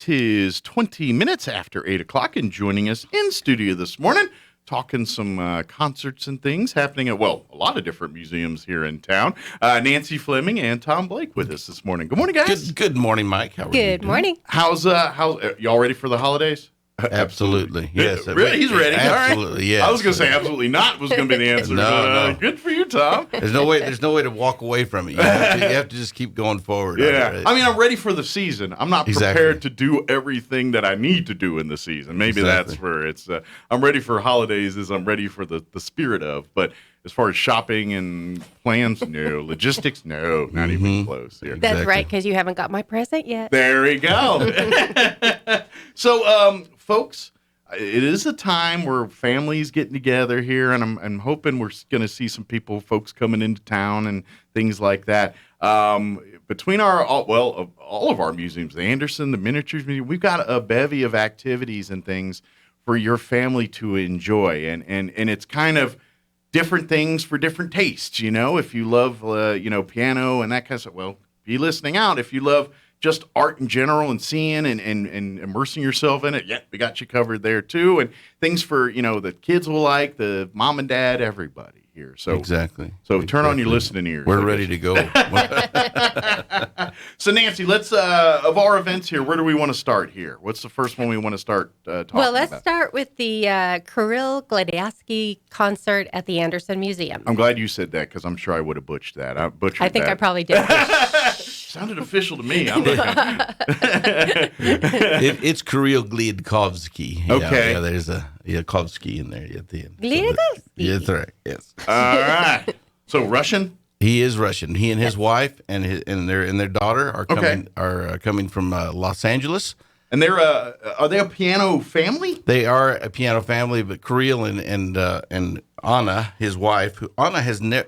'Tis 20 minutes after 8 o'clock, and joining us in studio this morning, talking some concerts and things happening at, well, a lot of different museums here in town. Nancy Fleming and Tom Blake with us this morning. Good morning, guys. Good morning, Mike. How are you Good doing? morning. How's y'all ready for the holidays? Absolutely. Yes. Really? He's ready. Absolutely. All right. Yes. I was going to say absolutely not was going to be the answer. No. Good for you, Tom. There's no way to walk away from it. You have to just keep going forward. Yeah. I mean, I'm ready for the season. I'm not Exactly. prepared to do everything that I need to do in the season. Maybe Exactly. that's where it's, I'm ready for holidays as I'm ready for the spirit of. But as far as shopping and plans, no. Logistics, no. Not even close here. That's Exactly. right, because you haven't got my present yet. There we go. So, folks, it is a time where families getting together here, and I'm hoping we're going to see some folks coming into town and things like that. Between all of our museums, the Anderson, the Miniatures Museum, we've got a bevy of activities and things for your family to enjoy, and it's kind of different things for different tastes. You know, if you love piano and that kind of stuff, well, be listening out. If you love just art in general and seeing and immersing yourself in it, yeah, we got you covered there too. And things for, the kids will like, the mom and dad, everybody here. So Exactly. So turn on your listening ears. We're ready to go. So Nancy, let's of our events here, where do we want to start here? What's the first one we want to start talking Well, let's about? start with the Kirill Gladiatsky concert at the Anderson Museum. I'm glad you said that because I'm sure I would have butchered that. I think I probably did. Sounded official to me. I'm like, It's Kirill Gladiatsky. Okay. Yeah, there's a Kovsky in there at the end. Gladiatsky. Yeah, that's right. Yes. all right. So Russian? He is Russian. He and his wife and their daughter are coming Okay. coming from Los Angeles. And are they a piano family? They are a piano family, but Kirill and Anna, his wife,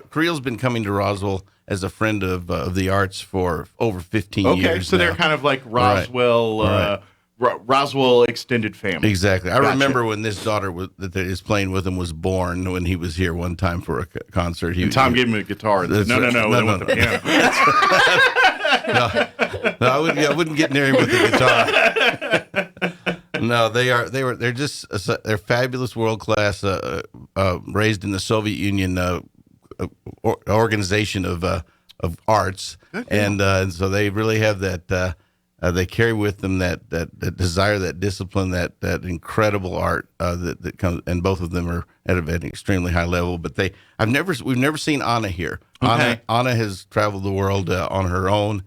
Kirill's been coming to Roswell as a friend of the arts for over 15 years. Okay, so now. they're kind of like Roswell, Right. Roswell extended family. Exactly. I Gotcha. remember when this daughter that is playing with him was born, when he was here one time for a concert. And Tom gave him a guitar. And said, no, That's they right. want No. the piano. No, I wouldn't get near him with the guitar. No, they're fabulous, world class, raised in the Soviet Union organization of arts, and so they really have that. They carry with them that desire, that discipline, that incredible art that comes, and both of them are at an extremely high level. But we've never seen Anna here. Okay. Anna has traveled the world on her own,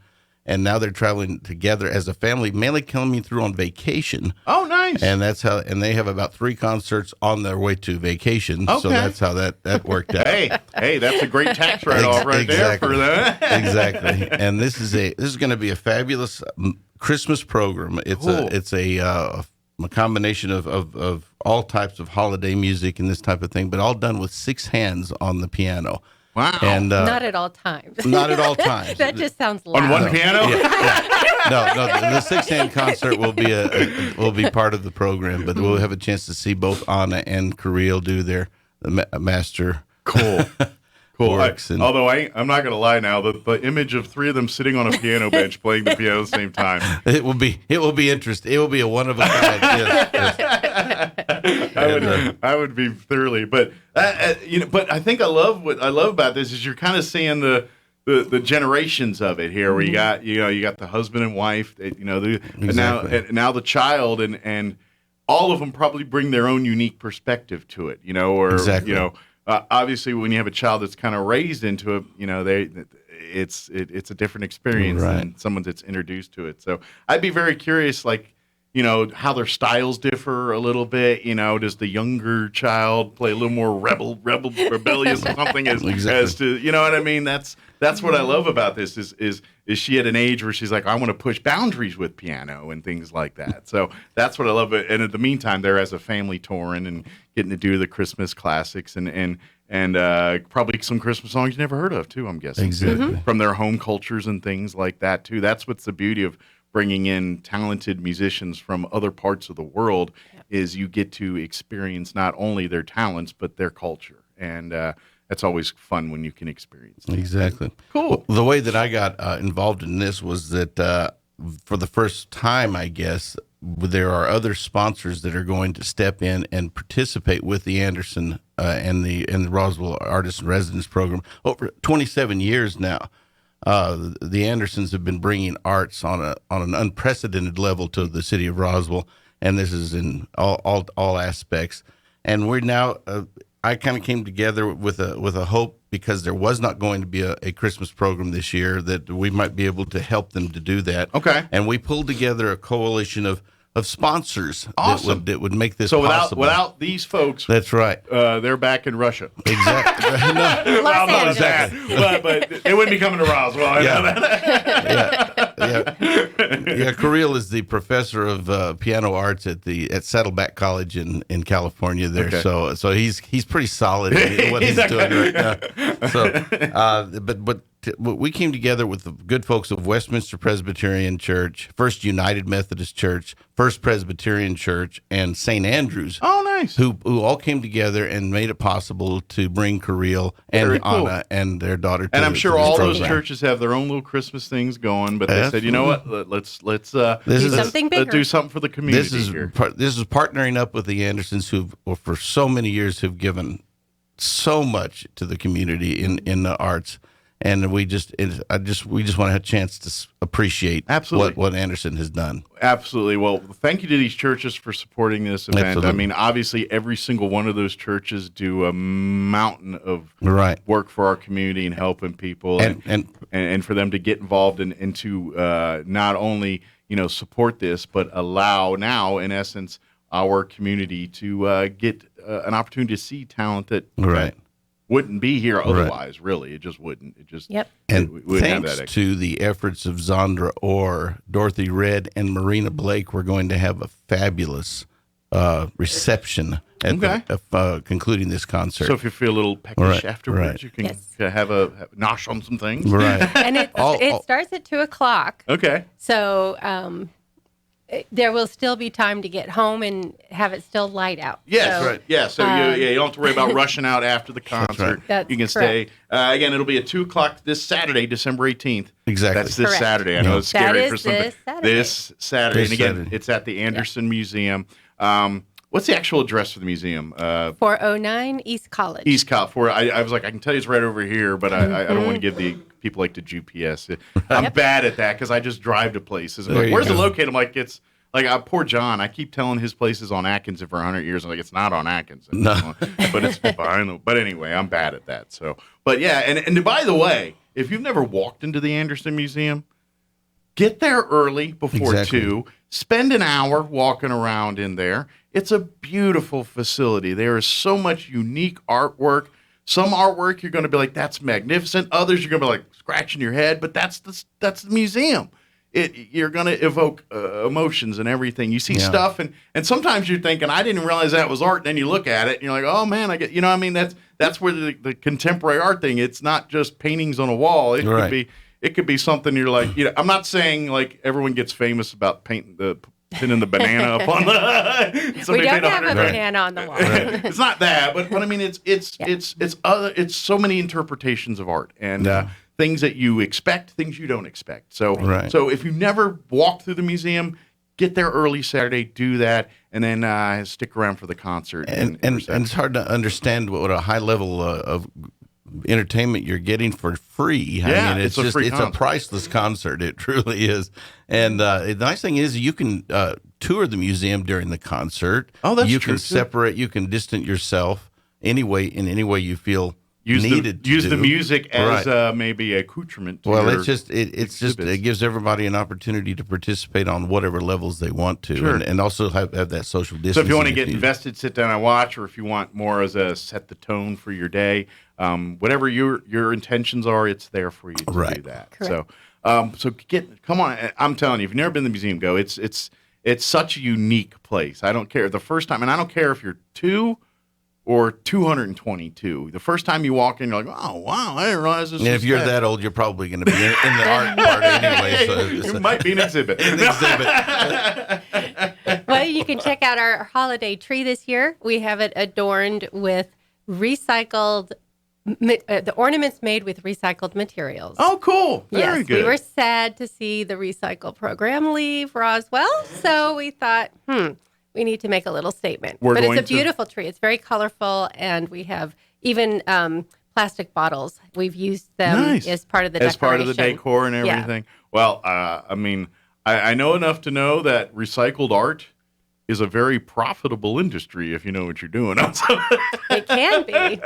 and now they're traveling together as a family, mainly coming through on vacation. Oh, nice. And and they have about 3 concerts on their way to vacation. Okay. So that's how that worked out. hey, that's a great tax write-off right there for that. Exactly. And this is going to be a fabulous Christmas program. It's a combination of all types of holiday music and this type of thing, but all done with 6 hands on the piano. Wow. And Not at all times. not at all times. That just sounds loud. On one piano? No, the 6-hand concert will be part of the program, but we'll have a chance to see both Anna and Kirill do their master Cool. works. Although I'm not going to lie now, the image of 3 of them sitting on a piano bench playing the piano at the same time. It will be interesting. It will be a one of a kind. Yes. I would be thoroughly, but but I think what I love about this is you're kind of seeing the generations of it here, where you got the husband and wife, Exactly. and now the child, and all of them probably bring their own unique perspective to it, Exactly. Obviously when you have a child that's kind of raised into it, it's a different experience Right. than someone that's introduced to it. So I'd be very curious, how their styles differ a little bit. Does the younger child play a little more rebellious or something as to, you know what I mean? That's what I love about this is she at an age where she's like, I want to push boundaries with piano and things like that. So that's what I love. And in the meantime, they're as a family touring and getting to do the Christmas classics and probably some Christmas songs you never heard of too, I'm guessing. Exactly. From their home cultures and things like that too. That's what's the beauty of bringing in talented musicians from other parts of the world, is you get to experience not only their talents but their culture, and that's always fun when you can experience that. Exactly. Cool. The way that I got involved in this was that for the first time, I guess, there are other sponsors that are going to step in and participate with the Anderson and the Roswell Artist in Residence program over 27 years now. The Andersons have been bringing arts on an unprecedented level to the city of Roswell, and this is in all aspects. And we're now. I kind of came together with a hope, because there was not going to be a Christmas program this year, that we might be able to help them to do that. Okay. And we pulled together a coalition of sponsors Awesome. that would make this So possible. without these folks, That's right. they're back in Russia. Exactly. No. Los not Angeles. that, but they wouldn't be coming to Roswell. I know that. Yeah. Kirill is the professor of piano arts at Saddleback College in California there. Okay. So he's pretty solid in what he's doing right now. So, but we came together with the good folks of Westminster Presbyterian Church, First United Methodist Church, First Presbyterian Church, and St. Andrews. Oh, nice. Who all came together and made it possible to bring Kirill and Very cool. Anna and their daughter. And I'm to sure this all those program. churches have their own little Christmas things going, but they said, you know what? Let's Do something bigger. do something for the community This is here. this is partnering up with the Andersons, who for so many years have given so much to the community in the arts, and we just want to have a chance to appreciate Absolutely. what Anderson has done. Absolutely. Well, thank you to these churches for supporting this event. Absolutely. I mean, obviously, every single one of those churches do a mountain of Right. work for our community and helping people, and for them to get involved and to not only support this, but allow now, in essence, our community to get an opportunity to see talent that Right. wouldn't be here otherwise. Really, it just wouldn't. It just Yep. And we wouldn't have thanks that. to the efforts of Zandra Orr, Dorothy Red, and Marina Blake, we're going to have a fabulous reception at concluding this concert. So if you feel a little peckish Right, afterwards, right. you can Yes. have a nosh on some things. Right. And it starts at 2:00. Okay. So there will still be time to get home and have it still light out. Yes, So, right. Yeah, so you don't have to worry about rushing out after the concert. That's you can stay. Again, it'll be at 2:00 this Saturday, December 18th. Exactly. That's this Correct. Saturday. I know it's That scary is for some. this Saturday. This Saturday. This And again, Saturday. it's at the Anderson Museum. What's the actual address for the museum? 409 East College. East California. I was like, I can tell you it's right over here, but I don't want to give the people like the GPS. I'm bad at that because I just drive to places. There Like, you where's it go. located? I'm like, it's like poor John. I keep telling his place is on Atkinson for 100 years. I'm like, it's not on Atkinson. No. But it's fine. But anyway, I'm bad at that. So, but yeah, and by the way, if you've never walked into the Anderson Museum, get there early before Exactly. 2. Spend an hour walking around in there. It's a beautiful facility. There is so much unique artwork. Some artwork you're going to be like, that's magnificent. Others you're going to be like scratching your head, but that's the museum. You're going to evoke emotions and everything. You see Yeah. stuff, and sometimes you're thinking, I didn't realize that was art. Then you look at it, and you're like, oh man, I get. What I mean, that's where the contemporary art thing. It's not just paintings on a wall. It Right. could be. It could be something you're like, I'm not saying like everyone gets famous about pinning the banana up on the. We somebody don't paid have a 100 banana on the wall. It's not that, but I mean, it's so many interpretations of art and things that you expect, things you don't expect. So, Right. so if you never walked through the museum, get there early Saturday, do that, and then stick around for the concert. And it's hard to understand what a high level of entertainment you're getting for free. Yeah, I mean, it's a free it's a concert. priceless concert. It truly is. And the nice thing is you can tour the museum during the concert. Oh, that's you true, can too. separate. You can distance yourself in any way you feel use needed. the to do. music as Right. maybe accoutrement. To Well, your it's just exhibits. it gives everybody an opportunity to participate on whatever levels they want to, Sure. and also have that social distancing. So if you want to get need. invested, sit down and watch, or if you want more as a set the tone for your day, whatever your intentions are, it's there for you to do Right. that. Correct. So come on. I'm telling you, if you've never been to the museum, go. It's such a unique place. I don't care the first time, and I don't care if you're 2 or 222. The first time you walk in, you're like, oh wow, I didn't realize this. And was if you're that old, you're probably going to be in the art part anyway. So it might be an exhibit. Well, you can check out our holiday tree this year. We have it adorned with recycled the ornaments made with recycled materials. Oh, cool. Very Yes, good. we were sad to see the recycle program leave Roswell, so we thought, we need to make a little statement. We're but going it's a to- beautiful tree. It's very colorful, and we have even plastic bottles. We've used them Nice. as part of the As part of the decoration. decor and Yeah. everything. Well, I mean, I know enough to know that recycled art is a very profitable industry if you know what you're doing. It can be.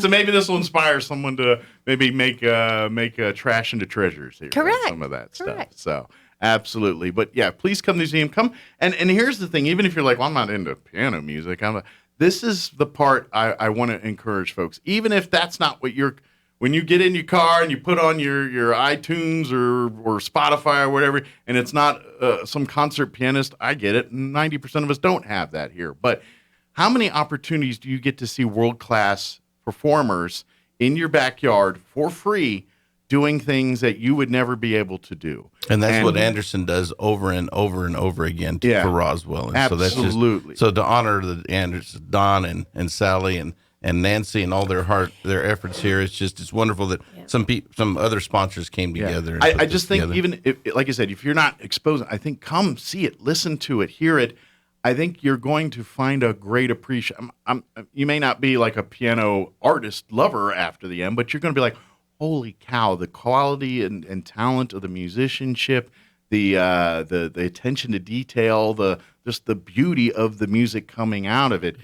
So maybe this will inspire someone to maybe make trash into treasures here. Correct. Some of that Correct. stuff. So absolutely. But yeah, please come to the museum. Come and here's the thing. Even if you're like, well, I'm not into piano music. This is the part I want to encourage folks. Even if that's not what you're. When you get in your car and you put on your iTunes or Spotify or whatever, and it's not some concert pianist, I get it. 90% of us don't have that here. But how many opportunities do you get to see world-class performers in your backyard for free doing things that you would never be able to do? And that's what Anderson does over and over and over again for Roswell. And absolutely. So to honor the Anderson, Don and Sally and Nancy and all their efforts here, it's wonderful that some other sponsors came together. And I just think even if, like I said, if you're not exposing, I think come see it, listen to it, hear it. I think you're going to find a great appreciation. You may not be like a piano artist lover after the end, but you're going to be like, holy cow, the quality and talent of the musicianship, the attention to detail, just the beauty of the music coming out of it.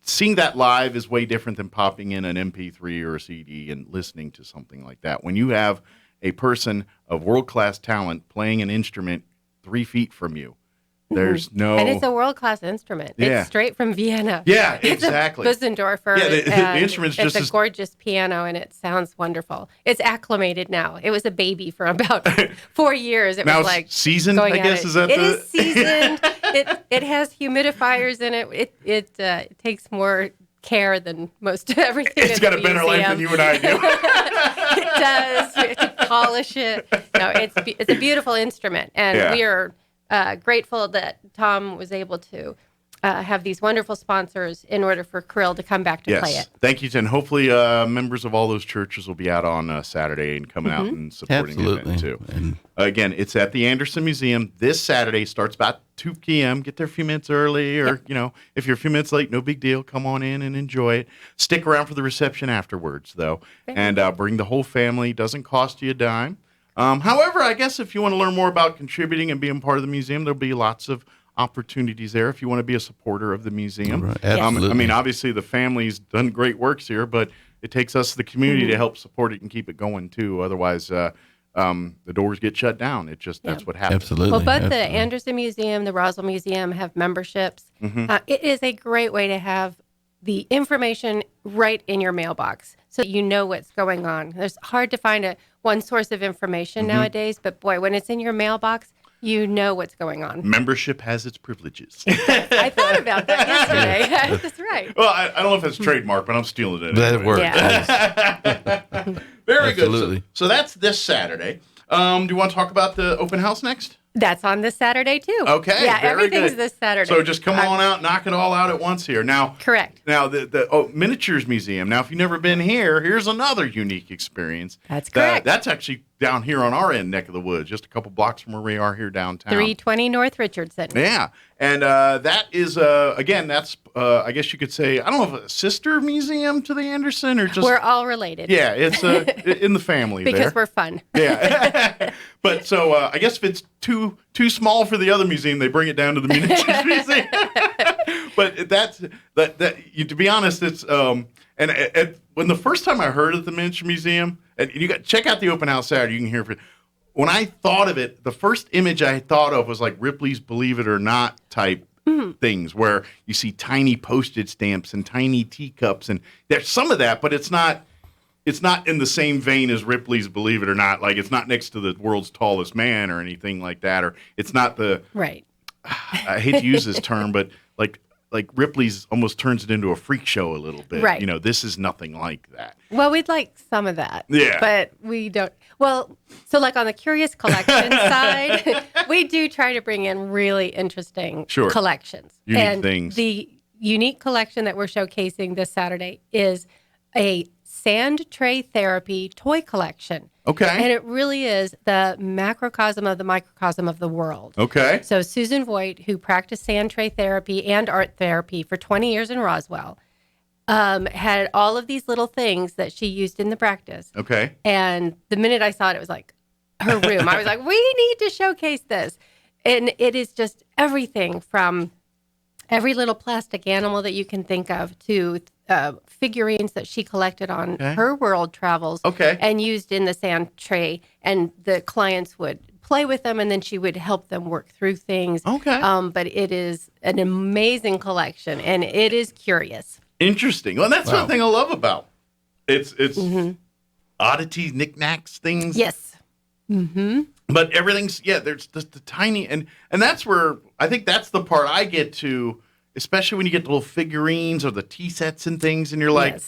Seeing that live is way different than popping in an MP3 or a CD and listening to something like that. When you have a person of world-class talent playing an instrument 3 feet from you, there's no... And it's a world-class instrument. Yeah. It's straight from Vienna. Yeah, exactly. It's a Bussendorfer. Yeah, the instrument's just It's a gorgeous piano, and it sounds wonderful. It's acclimated now. It was a baby for about 4 years. It now was it's like seasoned, going I at guess, it. is that It is seasoned. It has humidifiers in it. It takes more care than most everything. It's got a better life than you and I do. It does. We have to polish it. No, it's a beautiful instrument, and we are grateful that Tom was able to have these wonderful sponsors in order for Krill to come back to play it. Thank you, Jen. Hopefully members of all those churches will be out on Saturday and coming out and supporting the event too. And again, it's at the Anderson Museum this Saturday. Starts about 2 p.m. Get there a few minutes early, or if you're a few minutes late, no big deal. Come on in and enjoy it. Stick around for the reception afterwards, though, and bring the whole family. Doesn't cost you a dime. However, I guess if you want to learn more about contributing and being part of the museum, there'll be lots of opportunities there if you want to be a supporter of the museum. Right. Absolutely. I mean, obviously the family's done great works here, but it takes us, the community, to help support it and keep it going too. Otherwise, the doors get shut down. That's what happens. Absolutely. Well, both the Anderson Museum, the Roswell Museum have memberships. It is a great way to have the information right in your mailbox so you know what's going on. It's hard to find one source of information nowadays, but boy, when it's in your mailbox, you know what's going on. Membership has its privileges. I thought about that yesterday. That's right. Well, I don't know if it's trademark, but I'm stealing it. That anyway. works. Yeah. Very Absolutely. good. So that's this Saturday. Do you want to talk about the open house next? That's on this Saturday, too. Okay. Yeah, very everything's good. this Saturday. So just come on out, knock it all out at once here. Now, Correct. Now, the Miniatures Museum. Now, if you've never been here, here's another unique experience. That's correct. That's actually down here on our end neck of the woods, just a couple blocks from where we are here downtown. 320 North Richardson. Yeah. And that is, again, that's, I guess you could say, I don't know if a sister museum to the Anderson or just... We're all related. Yeah, it's in the family because we're fun. Yeah. But so I guess if it's too small for the other museum, they bring it down to the Miniatures Museum. But to be honest, it's when the first time I heard of the Miniature Museum, and check out the open house Saturday, you can hear it. When I thought of it, the first image I thought of was like Ripley's Believe It or Not type things, where you see tiny postage stamps and tiny teacups, and there's some of that, but it's not in the same vein as Ripley's Believe It or Not. Like, it's not next to the world's tallest man or anything like that, or it's not the right. I hate to use this term, but like Ripley's almost turns it into a freak show a little bit. Right. This is nothing like that. Well, we'd like some of that. Yeah. But we don't. Well, so like on the Curious Collection side, we do try to bring in really interesting collections. Unique things. The unique collection that we're showcasing this Saturday is a sand tray therapy toy collection. Okay. And it really is the macrocosm of the microcosm of the world. Okay. So Susan Voigt, who practiced sand tray therapy and art therapy for 20 years in Roswell, had all of these little things that she used in the practice. Okay. And the minute I saw it, it was like her room. I was like, we need to showcase this. And it is just everything from every little plastic animal that you can think of to figurines that she collected on her world travels and used in the sand tray. And the clients would play with them, and then she would help them work through things. Okay. But it is an amazing collection, and it is curious. Interesting. Well, that's one thing I love about it's oddities, knickknacks, things. Yes. But everything's there's just the tiny and that's where I think that's the part I get to, especially when you get the little figurines or the tea sets and things, and you're like,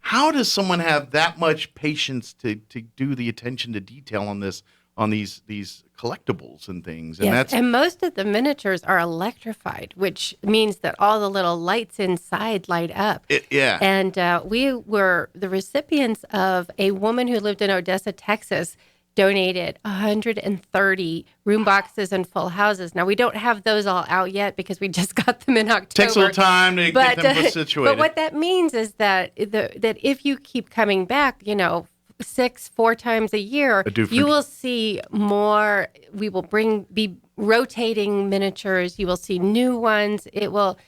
how does someone have that much patience to do the attention to detail on these collectables and things? And and most of the miniatures are electrified, which means that all the little lights inside light up. And we were the recipients of a woman who lived in Odessa, Texas, donated 130 room boxes and full houses. Now, we don't have those all out yet because we just got them in October. Takes a little time to get them situated. But what that means is that that if you keep coming back, 4 times a year, you will see more. We will be rotating miniatures. You will see new ones. It will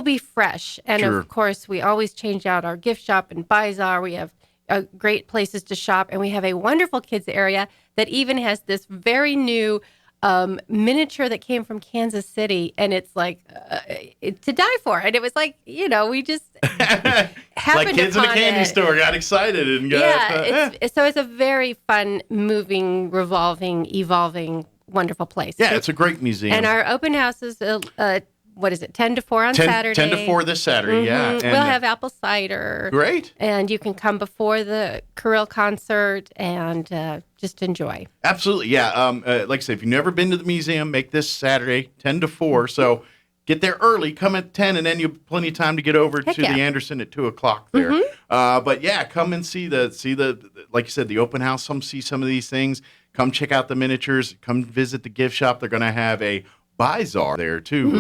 be fresh. And of course, we always change out our gift shop and Bizarre. We have great places to shop, and we have a wonderful kids area that even has this very new miniature that came from Kansas City, and it's like to die for. And it was like, we just happened like kids in a candy store got excited and got so it's a very fun, moving, revolving, evolving, wonderful place. It's a great museum. And our open house is 10 to 4 on Saturday? 10 to 4 this Saturday, And we'll have apple cider. Great. And you can come before the Kirill concert and just enjoy. Absolutely, like I said, if you've never been to the museum, make this Saturday, 10 to 4. So get there early, come at 10, and then you have plenty of time to get over to the Anderson at 2 o'clock there. But come and see the like you said, the open house, see some of these things. Come check out the miniatures. Come visit the gift shop. They're going to have a Bizarre there too.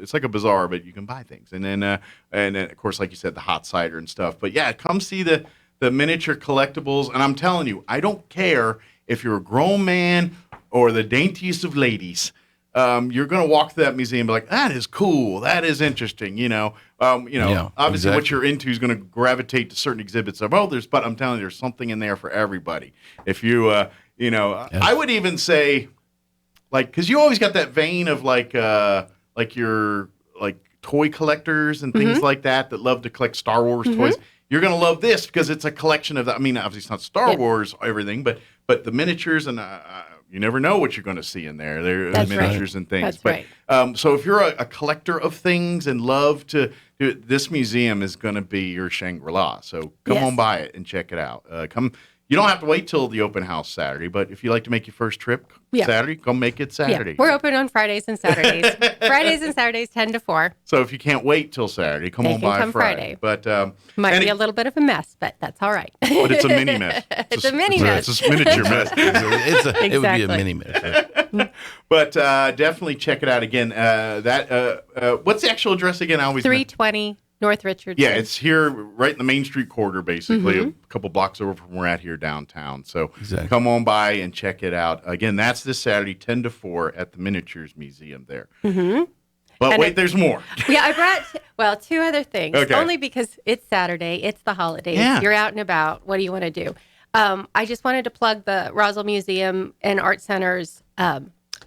It's like a bazaar, but you can buy things. And then of course, like you said, the hot cider and stuff. But come see the miniature collectibles. And I'm telling you, I don't care if you're a grown man or the daintiest of ladies. You're going to walk through that museum and be like, that is cool. That is interesting. Obviously what you're into is going to gravitate to certain exhibits but I'm telling you, there's something in there for everybody. If you, I would even say, because you always got that vein of your toy collectors and things like that love to collect Star Wars toys. You're gonna love this because it's a collection of. Obviously it's not Star Wars everything, but the miniatures and you never know what you're going to see in there. They're miniatures and things. So if you're a collector of things and love to do it, this museum is going to be your Shangri-La. So come on by it and check it out. You don't have to wait till the open house Saturday, but if you like to make your first trip Saturday, go make it Saturday. We're open on Fridays and Saturdays. Fridays and Saturdays, 10 to 4. So if you can't wait till Saturday, come on by Friday. But might be a little bit of a mess, but that's all right. But it's a mini mess. It's a mini mess. It's a miniature mess. It would be a mini mess. But definitely check it out again. What's the actual address again? 320 North Richardson. Yeah, it's here right in the Main Street corridor, basically, a couple blocks over from where we're at here downtown. So come on by and check it out. Again, that's this Saturday, 10 to 4 at the Miniatures Museum there. But there's more. I brought, 2 other things. Okay. Only because it's Saturday, it's the holidays. Yeah. You're out and about. What do you want to do? I just wanted to plug the Roswell Museum and Art Center's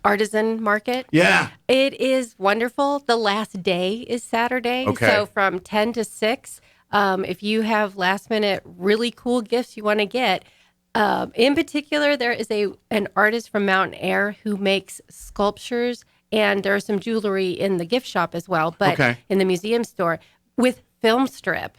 Artisan Market. Yeah. It is wonderful. The last day is Saturday. Okay. So from 10 to 6, if you have last minute really cool gifts you want to get, in particular, there is an artist from Mountain Air who makes sculptures, and there's some jewelry in the gift shop as well, but in the museum store with film strip.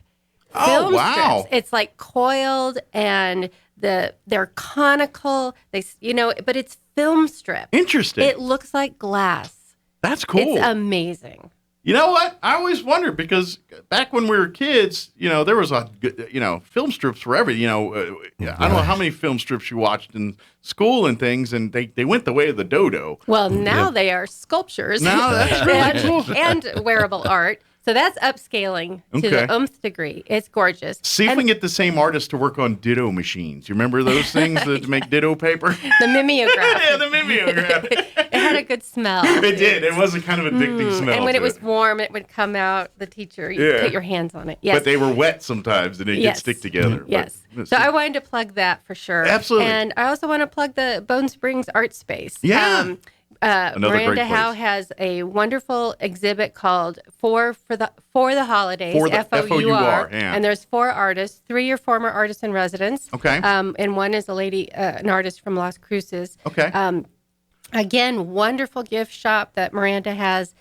Film strips. It's like coiled and they're conical. But it's film strip. Interesting. It looks like glass. That's cool. It's amazing. You know what? I always wondered because back when we were kids, there was film strips forever. I don't know how many film strips you watched in school and things, and they went the way of the dodo. Well, now they are sculptures. Now that's really cool. And wearable art. So that's upscaling to the nth degree. It's gorgeous. See if we can get the same artist to work on ditto machines. You remember those things that make ditto paper? The mimeograph. Yeah, the mimeograph. It had a good smell. It did. It was a kind of addicting smell. And when it was warm, it would come out, the teacher, you put your hands on it. Yes. But they were wet sometimes, and it could stick together. Yes. So I wanted to plug that for sure. Absolutely. And I also want to plug the Bone Springs Art Space. Yeah. Miranda Howe has a wonderful exhibit called For the Holidays, FOUR, yeah. And there's 4 artists. 3 are former artists in residence. Okay. And one is a lady, an artist from Las Cruces. Okay. Again, wonderful gift shop that Miranda has.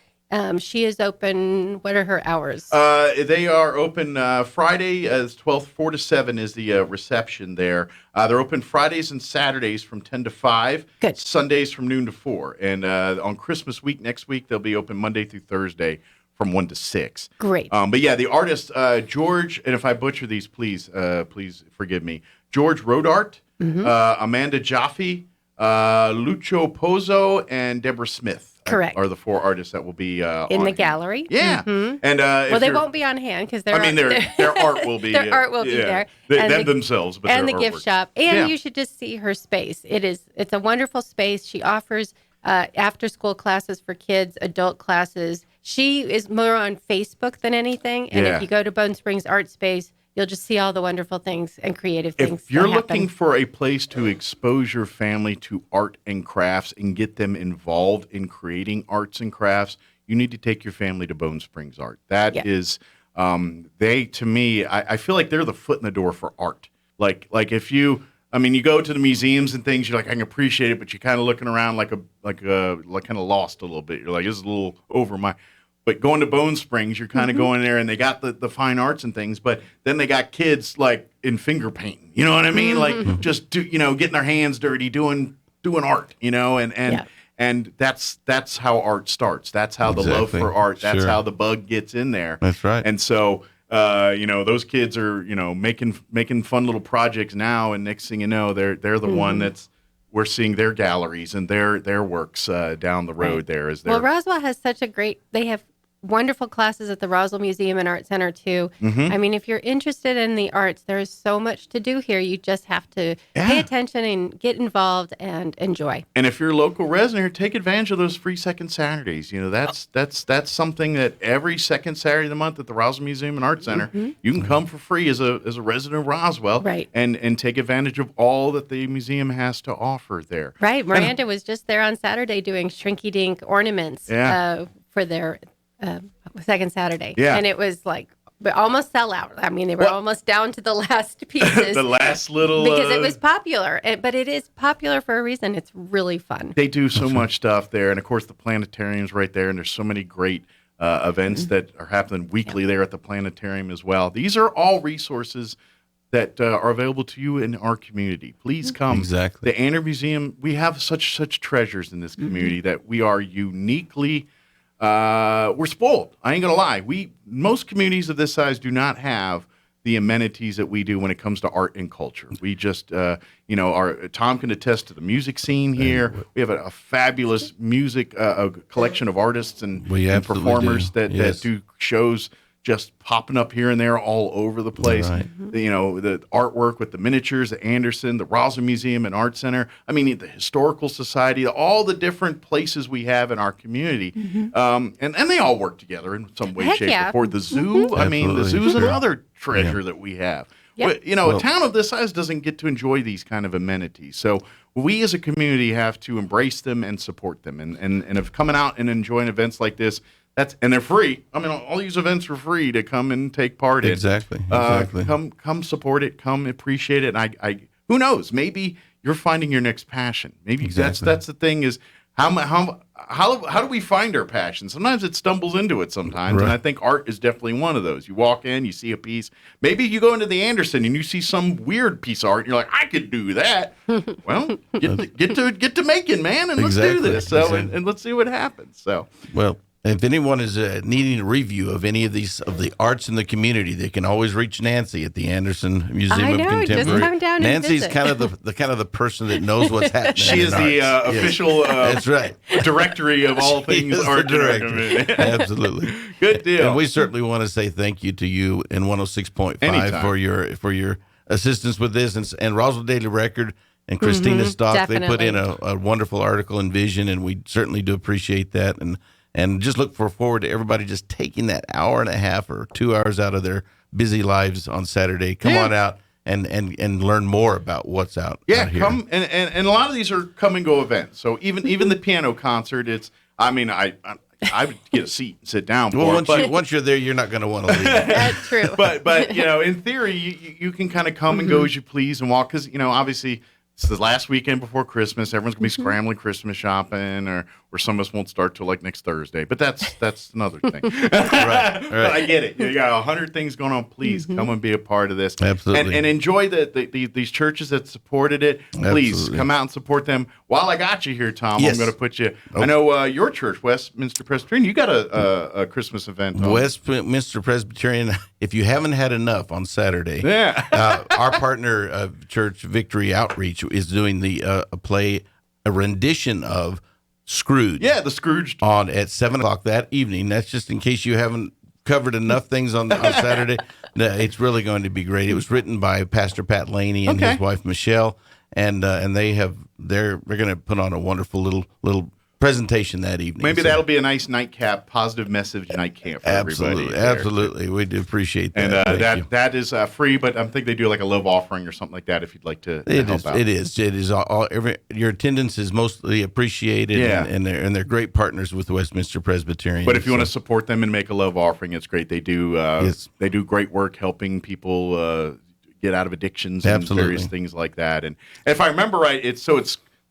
She is open. What are her hours? They are open Friday, 12th, 4 to 7 is the reception there. They're open Fridays and Saturdays from 10 to 5. Good. Sundays from noon to 4. And on Christmas week, next week, they'll be open Monday through Thursday from 1 to 6. Great. But yeah, the artists, George, and if I butcher these, please forgive me. George Rodart, Amanda Jaffe, Lucio Pozzo, and Deborah Smith. Correct. Are the 4 artists that will be in the gallery. Yeah. And well, they won't be on hand because their art will be their art will be there. Them themselves, but and their the gift artwork. shop. And you should just see her space. It's a wonderful space. She offers after school classes for kids, adult classes. She is more on Facebook than anything. And if you go to Bone Springs Art Space, you'll just see all the wonderful things and creative things. If you're looking for a place to expose your family to art and crafts and get them involved in creating arts and crafts, you need to take your family to Bone Springs Art. That is, to me, I feel like they're the foot in the door for art. Like if you go to the museums and things, you're like, I can appreciate it, but you're kind of looking around like kind of lost a little bit. You're like, this is a little over my. But going to Bone Springs, you're kind of going there, and they got the fine arts and things, but then they got kids like in finger painting. You know what I mean? Like just getting their hands dirty, doing art. And that's how art starts. That's how the love for art. That's how the bug gets in there. That's right. And so those kids are making fun little projects now, and next thing you know, they're the one we're seeing their galleries and their works down the road. There is well, Roswell has such a great. They have wonderful classes at the Roswell Museum and Art Center too. I mean, if you're interested in the arts, there is so much to do here. You just have to pay attention and get involved and enjoy. And if you're a local resident here, take advantage of those free second Saturdays. That's something that every second Saturday of the month at the Roswell Museum and Art Center, you can come for free as a resident of Roswell, and take advantage of all that the museum has to offer there. Right. Miranda was just there on Saturday doing shrinky-dink ornaments for their second Saturday. Yeah. And it was like almost sell out. I mean, they were almost down to the last pieces. The last little... Because it was popular. But it is popular for a reason. It's really fun. They do so much stuff there. And, of course, the planetarium's right there. And there's so many great events that are happening weekly there at the planetarium as well. These are all resources that are available to you in our community. Please come. Exactly. The Ander Museum, we have such treasures in this community that we are uniquely... we're spoiled. I ain't gonna lie. Most communities of this size do not have the amenities that we do when it comes to art and culture. We just, Tom can attest to the music scene here. We have a fabulous music collection of artists and performers that do shows just popping up here and there all over the place. Right. The artwork with the miniatures, the Anderson, the Roswell Museum and Art Center. I mean, the Historical Society, all the different places we have in our community. And they all work together in some way, shape, or form. The zoo, I mean, the zoo's another treasure that we have. Yep. A town of this size doesn't get to enjoy these kind of amenities. So we as a community have to embrace them and support them. And if coming out and enjoying events like this, and they're free. I mean, all these events are free to come and take part in. Exactly. Come support it. Come appreciate it. And I who knows? Maybe you're finding your next passion. Maybe that's the thing is how do we find our passion? Sometimes it stumbles into it sometimes, and I think art is definitely one of those. You walk in, you see a piece. Maybe you go into the Anderson and you see some weird piece of art, and you're like, I could do that. Well, get to making, man, and let's do this. So and let's see what happens. So If anyone is needing a review of any of the arts in the community, they can always reach Nancy at the Anderson Museum I of know, just Contemporary. come down and Nancy's visit. kind of the person that knows what's happening. She is in the arts. Yes. official That's right. directory of all She things is the art in our director. community. Absolutely. Good deal. And we certainly want to say thank you to you in 106.5 Anytime. for your assistance with this, and Roswell Daily Record and Christina Stock. They put in a wonderful article in Vision, and we certainly do appreciate that. And just look forward to everybody just taking that hour and a half or 2 hours out of their busy lives on Saturday. Come on out and learn more about what's out here. Come and a lot of these are come and go events. So even the piano concert, I would get a seat and sit down. Well, once you're there, you're not going to want to leave. That's true. But in theory, you can kind of come and go as you please and walk because obviously. It's the last weekend before Christmas. Everyone's gonna be scrambling Christmas shopping, or some of us won't start till like next Thursday. But that's another thing. Right. But I get it. You got 100 things going on. Please come and be a part of this. Absolutely. And enjoy these churches that supported it. Please Absolutely. come out and support them. While I got you here, Tom, Yes. I'm going to put you. I know your church, Westminster Presbyterian. You got a Christmas event. Westminster Presbyterian. If you haven't had enough on Saturday, our partner church, Victory Outreach, is doing a rendition of Scrooge. Yeah, the Scrooge on at 7:00 that evening. That's just in case you haven't covered enough things on Saturday. No, it's really going to be great. It was written by Pastor Pat Laney and his wife Michelle, and they're going to put on a wonderful little presentation that evening. Maybe that'll be a nice nightcap, positive message nightcap for everybody. Absolutely. We do appreciate that. And that is free, but I think they do like a love offering or something like that if you'd like to help out. It is. Your attendance is mostly appreciated, and they're great partners with Westminster Presbyterian. But if you want to support them and make a love offering, it's great. They do they do great work helping people get out of addictions and various things like that. And if I remember right, it's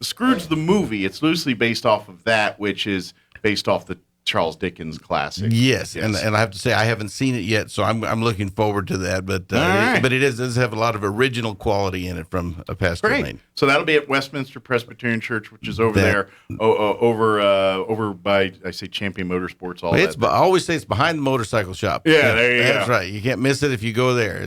Scrooge the movie. It's loosely based off of that, which is based off the Charles Dickens classic. Yes. And I have to say I haven't seen it yet, so I'm looking forward to that. But it does have a lot of original quality in it from Pastor Lane. So that'll be at Westminster Presbyterian Church, which is over there, over by Champion Motorsports. I always say it's behind the motorcycle shop. Yeah, there you go. That's right. You can't miss it if you go there.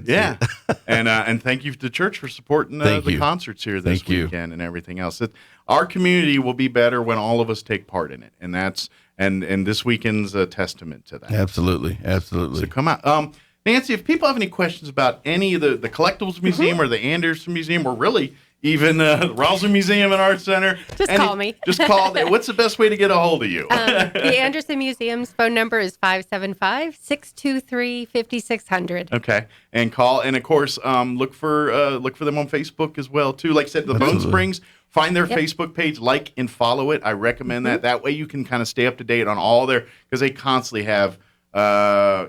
And thank you to the church for supporting the concerts here this weekend and everything else. Our community will be better when all of us take part in it, and that's and this weekend's a testament to that. Absolutely. So come out, Nancy. If people have any questions about any of the Collectibles Museum or the Anderson Museum, or really even the Roswell Museum and Art Center, call me. Just call. What's the best way to get a hold of you? The Anderson Museum's phone number is 575-623-5600. Okay, and call, and of course, look for them on Facebook as well too. Like I said, the Bone Springs. Find their Facebook page, like and follow it. I recommend that. That way you can kind of stay up to date on all because they constantly have, at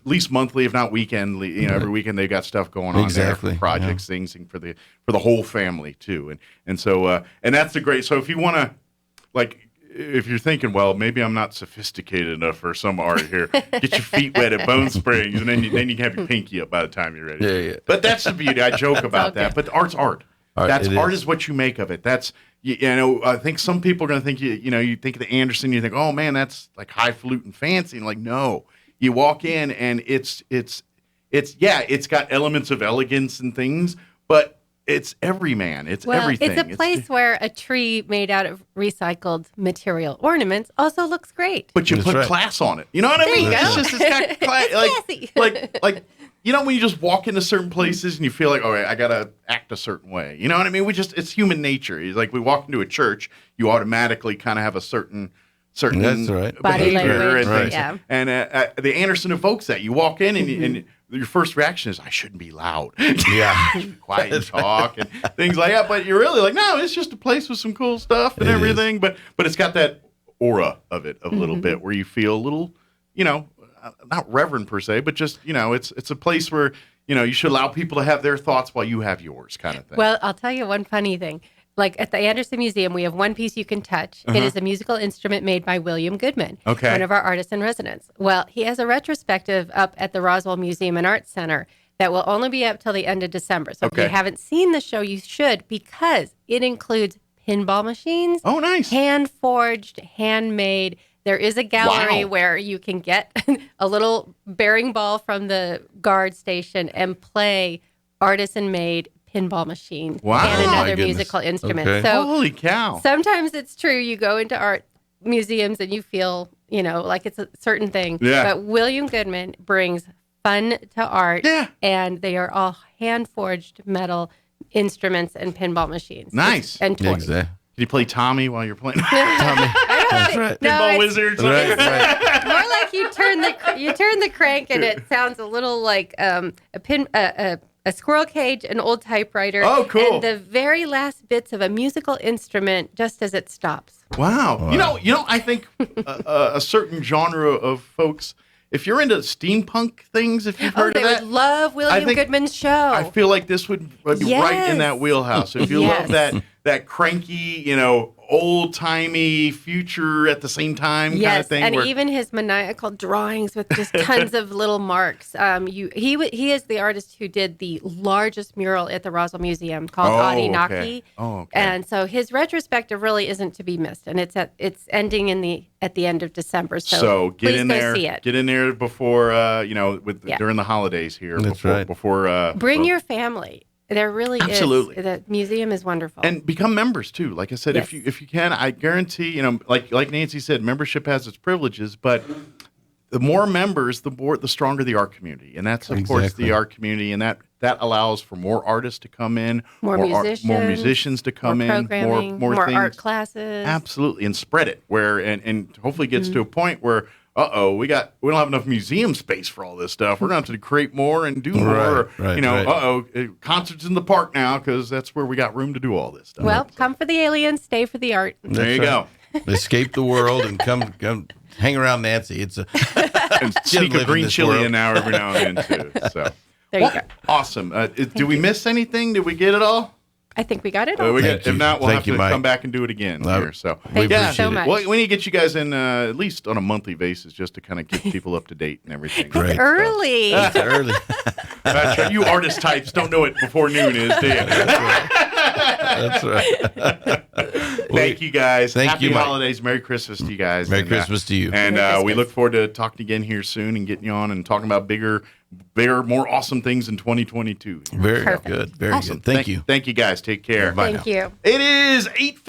least monthly, if not weekendly. Every weekend they've got stuff going on there for projects, things, and for the whole family too. And so and that's the great. So if you want to, if you're thinking, well, maybe I'm not sophisticated enough for some art here, get your feet wet at Bone Springs, and then you can have your pinky up by the time you're ready. Yeah. But that's the beauty. I joke about that, but art's art. Art is what you make of it. That's I think some people are going to think you think of the Anderson, you think, oh man, that's like highfalutin fancy, and no, you walk in and it's got elements of elegance and things, but it's everyman. It's everything. It's a place where a tree made out of recycled material ornaments also looks great. But you put class on it. You know what I mean? There you go. It's got class. Classy. like when you just walk into certain places and you feel like, all right, I gotta act a certain way. You know what I mean? It's human nature. It's like we walk into a church, you automatically kind of have a certain That's right. behavior and things. Yeah. And the Anderson evokes that. You walk in and your first reaction is, I shouldn't be loud. Yeah. Quiet and talk and things like that. But you're really like, no, it's just a place with some cool stuff and everything. But it's got that aura of it a little bit where you feel a little, not reverent per se, but just, it's a place where, you should allow people to have their thoughts while you have yours kind of thing. Well, I'll tell you one funny thing. Like at the Anderson Museum, we have one piece you can touch. It is a musical instrument made by William Goodman, one of our artists in residence. Well, he has a retrospective up at the Roswell Museum and Arts Center that will only be up till the end of December. So if you haven't seen the show, you should, because it includes pinball machines. Oh, nice. Hand-forged, handmade There is a gallery Wow. where you can get a little bearing ball from the guard station and play artisan-made pinball machine Wow. and Oh, my another goodness. musical instrument. Okay. So Holy cow. sometimes it's true. You go into art museums and you feel, like it's a certain thing. Yeah. But William Goodman brings fun to art. Yeah. And they are all hand-forged metal instruments and pinball machines. Nice. And toys. Exactly. Did you play Tommy while you're playing? That's right. No, Pinball it's Wizards? Right, right. more like you turn the crank and it sounds a little like a squirrel cage, an old typewriter. Oh, cool. And the very last bits of a musical instrument just as it stops. Wow. You know, I think a certain genre of folks, if you're into steampunk things, if you've heard they of that, would love William think- Goodman's show. I feel like this would be right in Yes. that wheelhouse. If you Yes. love that cranky, old timey future at the same time kind of Yes, thing. and where- even his maniacal drawings with just tons of little marks. He is the artist who did the largest mural at the Roswell Museum called Oh, Audinaki. okay. Oh, okay. And so his retrospective really isn't to be missed, and it's ending at the end of December. So, get please in go there. see it. Get in there before Yeah. during the holidays here. That's before, right. Before Bring your family. There really Absolutely. is. The museum is wonderful. and become members too. Like I said, Yes. if you can, I guarantee, like Nancy said, membership has its privileges, but the more members, the stronger the art community, and that supports Exactly. the art community, and that allows for more artists to come in, More musicians to come more in, programming, more things, art classes. absolutely, and spread it and hopefully gets to a point where. We don't have enough museum space for all this stuff. We're going to have to create more and do more. Right. Concerts in the park now because that's where we got room to do all this stuff. Well, come for the aliens, stay for the art. there you That's go. right. Escape the world and come hang around Nancy. It's a And sneak live a in green this chili world. in now every now and then too. So There you go. awesome. Did we miss anything? Did we get it all? I think we got it all. Thank If you. not, we'll Thank have you, to Mike. come back and do it again here. So Thank you so appreciate it. much. Well, we need to get you guys in at least on a monthly basis just to kind of keep people up to date and everything. Great. It's early. It's early. That's right. You artist types don't know it before noon is, do you? That's right. Thank you guys. Thank Happy you, Mike. holidays. Merry Christmas to you guys. Merry And, Christmas to you. And Merry we Christmas. look forward to talking again here soon and getting you on and talking about bigger, more awesome things in 2022. Very Perfect. good. Very Awesome. good. Thank you. Thank you guys. Take care. Bye Thank now. you. It is 8:50.